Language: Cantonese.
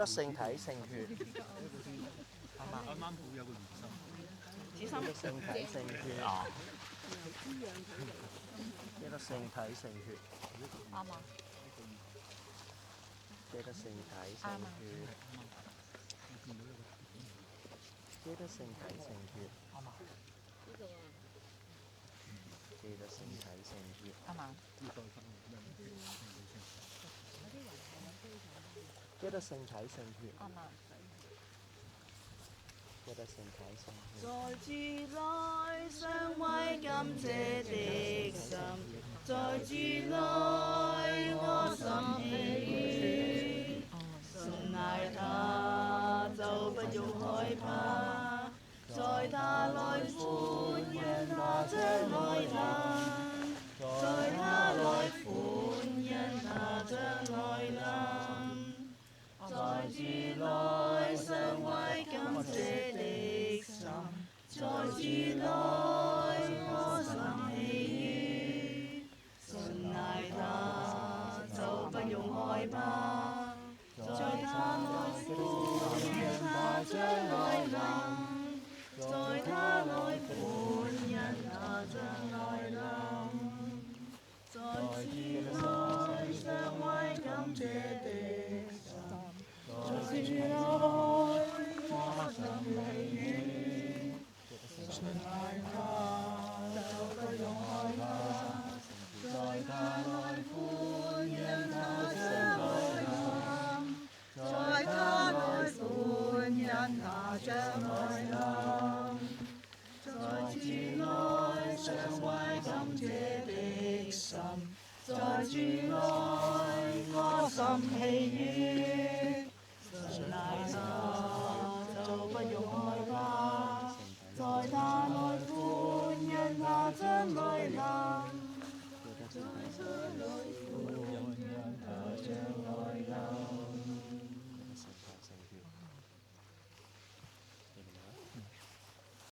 得聖體聖血，啱啱好有個圓心。記得聖體聖血，記得聖體聖血，啱啊，記得聖體聖血，記得聖體聖血，啱啊，記得聖體聖血，啱啊，記得聖體聖血，啱啊。記得聖體聖血。在主內相為感謝的心，在主內我心喜悅，信賴他就不用害怕，在他內歡欣他將來臨，在他內歡欣他將來臨。在主內相為感謝的心，在主內我心喜悅，信賴他就不用害怕，在他內歡欣他將來臨，在他內歡欣他將來臨。在主內相為感謝的心，在主內我心喜悅，信賴他就不用害怕，在他內歡欣他將來臨，在他內歡欣他將來臨。在主內相為感謝的心，在主內我心喜悅。